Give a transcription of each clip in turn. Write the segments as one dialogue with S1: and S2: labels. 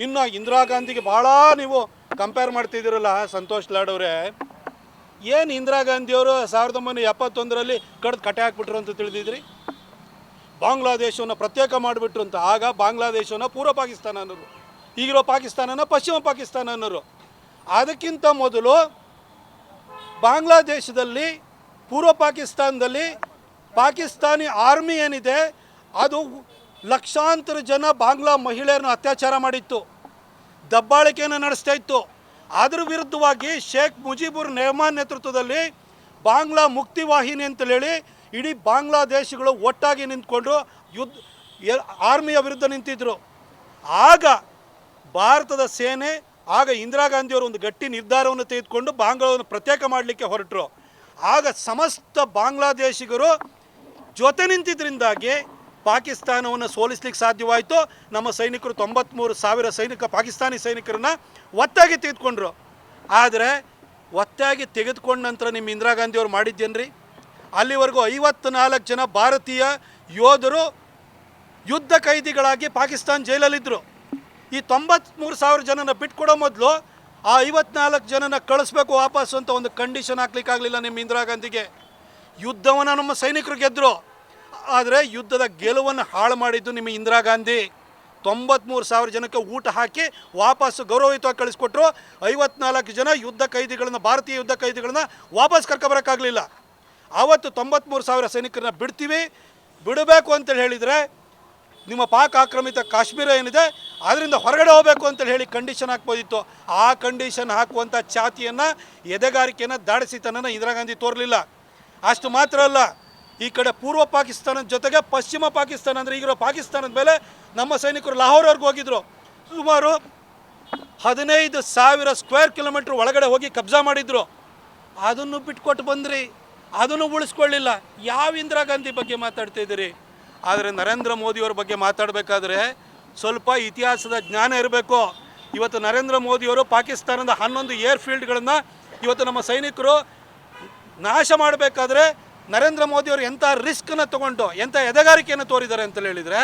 S1: ಇನ್ನು ಇಂದಿರಾ ಗಾಂಧಿಗೆ ಭಾಳ ನೀವು ಕಂಪೇರ್ ಮಾಡ್ತಿದ್ದೀರಲ್ಲ ಸಂತೋಷ್ ಲಾಡ್ ಅವರೇ, ಏನು ಇಂದಿರಾ ಗಾಂಧಿಯವರು 1971ರಲ್ಲಿ ಕಡ್ದು ಕಟ್ಟೆ ಹಾಕ್ಬಿಟ್ರು ಅಂತ ತಿಳಿದಿದ್ರಿ? ಬಾಂಗ್ಲಾದೇಶವನ್ನು ಪ್ರತ್ಯೇಕ ಮಾಡಿಬಿಟ್ರು ಅಂತ. ಆಗ ಬಾಂಗ್ಲಾದೇಶವನ್ನು ಪೂರ್ವ ಪಾಕಿಸ್ತಾನ ಅನ್ನೋರು, ಈಗಿರೋ ಪಾಕಿಸ್ತಾನನ ಪಶ್ಚಿಮ ಪಾಕಿಸ್ತಾನ ಅನ್ನೋರು. ಅದಕ್ಕಿಂತ ಮೊದಲು ಬಾಂಗ್ಲಾದೇಶದಲ್ಲಿ, ಪೂರ್ವ ಪಾಕಿಸ್ತಾನದಲ್ಲಿ ಪಾಕಿಸ್ತಾನಿ ಆರ್ಮಿ ಏನಿದೆ ಅದು ಲಕ್ಷಾಂತರ ಜನ ಬಾಂಗ್ಲಾ ಮಹಿಳೆಯರನ್ನು ಅತ್ಯಾಚಾರ ಮಾಡಿತ್ತು, ದಬ್ಬಾಳಿಕೆಯನ್ನು ನಡೆಸ್ತಾ ಇತ್ತು. ಅದರ ವಿರುದ್ಧವಾಗಿ ಶೇಖ್ ಮುಜಿಬುರ್ ರೆಹಮಾನ್ ನೇತೃತ್ವದಲ್ಲಿ ಬಾಂಗ್ಲಾ ಮುಕ್ತಿ ವಾಹಿನಿ ಅಂತೇಳಿ ಇಡೀ ಬಾಂಗ್ಲಾದೇಶಗಳು ಒಟ್ಟಾಗಿ ನಿಂತ್ಕೊಂಡು ಆರ್ಮಿಯ ವಿರುದ್ಧ ನಿಂತಿದ್ದರು. ಆಗ ಭಾರತದ ಸೇನೆ, ಆಗ ಇಂದಿರಾ ಗಾಂಧಿಯವರು ಒಂದು ಗಟ್ಟಿ ನಿರ್ಧಾರವನ್ನು ತೆಗೆದುಕೊಂಡು ಬಾಂಗ್ಲಾವನ್ನು ಪ್ರತ್ಯೇಕ ಮಾಡಲಿಕ್ಕೆ ಹೊರಟರು. ಆಗ ಸಮಸ್ತ ಬಾಂಗ್ಲಾದೇಶಿಗರು ಜೊತೆ ನಿಂತಿದ್ದರಿಂದಾಗಿ ಪಾಕಿಸ್ತಾನವನ್ನು ಸೋಲಿಸ್ಲಿಕ್ಕೆ ಸಾಧ್ಯವಾಯಿತು. ನಮ್ಮ ಸೈನಿಕರು 93,000 ಪಾಕಿಸ್ತಾನಿ ಸೈನಿಕರನ್ನು ಒತ್ತಾಗಿ ತೆಗೆದುಕೊಂಡ್ರು. ಆದರೆ ಒತ್ತಾಗಿ ತೆಗೆದುಕೊಂಡ ನಂತರ ನಿಮ್ಮ ಇಂದಿರಾ ಗಾಂಧಿಯವರು ಮಾಡಿದ್ದೇನ್ರಿ? ಅಲ್ಲಿವರೆಗೂ 54 ಜನ ಭಾರತೀಯ ಯೋಧರು ಯುದ್ಧ ಖೈದಿಗಳಾಗಿ ಪಾಕಿಸ್ತಾನ ಜೈಲಲ್ಲಿದ್ದರು. ಈ 93,000 ಜನನ ಬಿಟ್ಕೊಡೋ ಮೊದಲು ಆ 54 ಜನನ ಕಳಿಸ್ಬೇಕು ವಾಪಸ್ಸು ಅಂತ ಒಂದು ಕಂಡೀಷನ್ ಹಾಕ್ಲಿಕ್ಕಾಗಲಿಲ್ಲ ನಿಮ್ಮ ಇಂದಿರಾ ಗಾಂಧಿಗೆ. ಯುದ್ಧವನ್ನು ನಮ್ಮ ಸೈನಿಕರು ಗೆದ್ದರು, ಆದರೆ ಯುದ್ಧದ ಗೆಲುವನ್ನು ಹಾಳು ಮಾಡಿದ್ದು ನಿಮ್ಮ ಇಂದಿರಾ ಗಾಂಧಿ. 93,000 ಜನಕ್ಕೆ ಊಟ ಹಾಕಿ ವಾಪಸ್ಸು ಗೌರವಯುತವಾಗಿ ಕಳಿಸ್ಕೊಟ್ರು. 54 ಜನ ಯುದ್ಧ ಖೈದಿಗಳನ್ನು, ಭಾರತೀಯ ಯುದ್ಧ ಖೈದಿಗಳನ್ನು ವಾಪಸ್ ಕರ್ಕೊಬರೋಕ್ಕಾಗಲಿಲ್ಲ. ಆವತ್ತು 93,000 ಸೈನಿಕರನ್ನ ಬಿಡಬೇಕು ಅಂತೇಳಿ ಹೇಳಿದರೆ, ನಿಮ್ಮ ಪಾಕ್ ಆಕ್ರಮಿತ ಕಾಶ್ಮೀರ ಏನಿದೆ ಅದರಿಂದ ಹೊರಗಡೆ ಹೋಗಬೇಕು ಅಂತೇಳಿ ಹೇಳಿ ಕಂಡೀಷನ್ ಹಾಕ್ಬೋದಿತ್ತು. ಆ ಕಂಡೀಷನ್ ಹಾಕುವಂಥ ಛಾತಿಯನ್ನು, ಎದೆಗಾರಿಕೆಯನ್ನು, ದಾಡಿಸಿತನನ್ನು ಇಂದಿರಾ ಗಾಂಧಿ ತೋರಲಿಲ್ಲ. ಅಷ್ಟು ಮಾತ್ರ ಅಲ್ಲ, ಈ ಕಡೆ ಪೂರ್ವ ಪಾಕಿಸ್ತಾನದ ಜೊತೆಗೆ ಪಶ್ಚಿಮ ಪಾಕಿಸ್ತಾನ ಅಂದರೆ ಈಗಿರೋ ಪಾಕಿಸ್ತಾನದ ಮೇಲೆ ನಮ್ಮ ಸೈನಿಕರು ಲಾಹೋರ್ವರೆಗೂ ಹೋಗಿದ್ರು. ಸುಮಾರು 15,000 ಸ್ಕ್ವೇರ್ ಕಿಲೋಮೀಟ್ರ್ ಒಳಗಡೆ ಹೋಗಿ ಕಬ್ಜಾ ಮಾಡಿದ್ರು. ಅದನ್ನು ಬಿಟ್ಕೊಟ್ಟು ಬಂದ್ರಿ, ಅದನ್ನು ಉಳಿಸ್ಕೊಳ್ಳಿಲ್ಲ. ಯಾವ ಇಂದಿರಾ ಗಾಂಧಿ ಬಗ್ಗೆ ಮಾತಾಡ್ತಾ ಇದ್ದೀರಿ? ಆದರೆ ನರೇಂದ್ರ ಮೋದಿಯವ್ರ ಬಗ್ಗೆ ಮಾತಾಡಬೇಕಾದ್ರೆ ಸ್ವಲ್ಪ ಇತಿಹಾಸದ ಜ್ಞಾನ ಇರಬೇಕು. ಇವತ್ತು ನರೇಂದ್ರ ಮೋದಿಯವರು ಪಾಕಿಸ್ತಾನದ 11 ಏರ್ಫೀಲ್ಡ್ಗಳನ್ನು ಇವತ್ತು ನಮ್ಮ ಸೈನಿಕರು ನಾಶ ಮಾಡಬೇಕಾದ್ರೆ ನರೇಂದ್ರ ಮೋದಿಯವರು ಎಂಥ ರಿಸ್ಕನ್ನು ತೊಗೊಂಡು ಎಂಥ ಎದೆಗಾರಿಕೆಯನ್ನು ತೋರಿದ್ದಾರೆ ಅಂತೇಳಿ ಹೇಳಿದರೆ,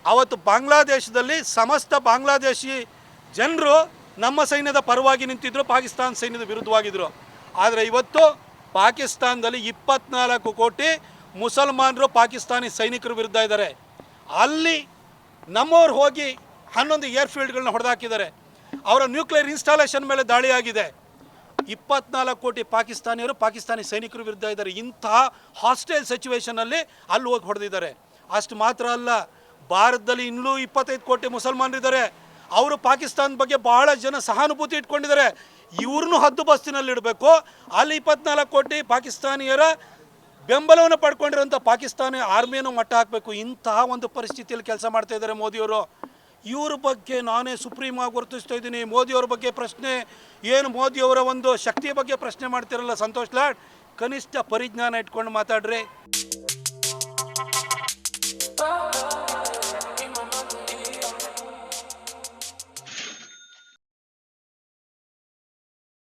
S1: ಅವತ್ತು ಬಾಂಗ್ಲಾದೇಶದಲ್ಲಿ ಸಮಸ್ತ ಬಾಂಗ್ಲಾದೇಶಿ ಜನರು ನಮ್ಮ ಸೈನ್ಯದ ಪರವಾಗಿ ನಿಂತಿದ್ದರು, ಪಾಕಿಸ್ತಾನ ಸೈನ್ಯದ ವಿರುದ್ಧವಾಗಿದ್ದರು. ಆದರೆ ಇವತ್ತು ಪಾಕಿಸ್ತಾನದಲ್ಲಿ 24 ಕೋಟಿ ಮುಸಲ್ಮಾನರು ಪಾಕಿಸ್ತಾನಿ ಸೈನಿಕರ ವಿರುದ್ಧ ಇದ್ದಾರೆ. ಅಲ್ಲಿ ನಮ್ಮವ್ರು ಹೋಗಿ 11 ಏರ್ಫೀಲ್ಡ್ಗಳನ್ನ ಹೊಡೆದಾಕಿದ್ದಾರೆ. ಅವರ ನ್ಯೂಕ್ಲಿಯರ್ ಇನ್ಸ್ಟಾಲೇಷನ್ ಮೇಲೆ ದಾಳಿಯಾಗಿದೆ. 24 ಕೋಟಿ ಪಾಕಿಸ್ತಾನಿಯರು ಪಾಕಿಸ್ತಾನಿ ಸೈನಿಕರ ವಿರುದ್ಧ ಇದ್ದಾರೆ. ಇಂಥ ಹಾಸ್ಟೈಲ್ ಸಿಚುವೇಷನಲ್ಲಿ ಅಲ್ಲಿ ಹೋಗಿ ಹೊಡೆದಿದ್ದಾರೆ. ಅಷ್ಟು ಮಾತ್ರ ಅಲ್ಲ, ಭಾರತದಲ್ಲಿ ಇನ್ನೂ 25 ಕೋಟಿ ಮುಸಲ್ಮಾನರಿದ್ದಾರೆ. ಅವರು ಪಾಕಿಸ್ತಾನದ ಬಗ್ಗೆ ಬಹಳ ಜನ ಸಹಾನುಭೂತಿ ಇಟ್ಕೊಂಡಿದ್ದಾರೆ. ಇವ್ರನ್ನೂ ಹದ್ದು ಬಸ್ತಿನಲ್ಲಿ ಇಡಬೇಕು, ಅಲ್ಲಿ 24 ಕೋಟಿ ಪಾಕಿಸ್ತಾನಿಯರ ಬೆಂಬಲವನ್ನು ಪಡ್ಕೊಂಡಿರೋಂಥ ಪಾಕಿಸ್ತಾನಿ ಆರ್ಮಿಯನ್ನು ಮಟ್ಟ ಹಾಕಬೇಕು. ಇಂತಹ ಒಂದು ಪರಿಸ್ಥಿತಿಯಲ್ಲಿ ಕೆಲಸ ಮಾಡ್ತಾ ಇದ್ದಾರೆ ಮೋದಿಯವರು. ಇವ್ರ ಬಗ್ಗೆ ನಾನೇ ಸುಪ್ರೀಂ ಆಗಿ ಗುರುತಿಸ್ತಾ ಇದ್ದೀನಿ. ಮೋದಿಯವ್ರ ಬಗ್ಗೆ ಪ್ರಶ್ನೆ ಏನು, ಮೋದಿಯವರ ಒಂದು ಶಕ್ತಿಯ ಬಗ್ಗೆ ಪ್ರಶ್ನೆ ಮಾಡ್ತಿರಲ್ಲ ಸಂತೋಷ್ ಲಾಡ್, ಕನಿಷ್ಠ ಪರಿಜ್ಞಾನ ಇಟ್ಕೊಂಡು ಮಾತಾಡ್ರಿ.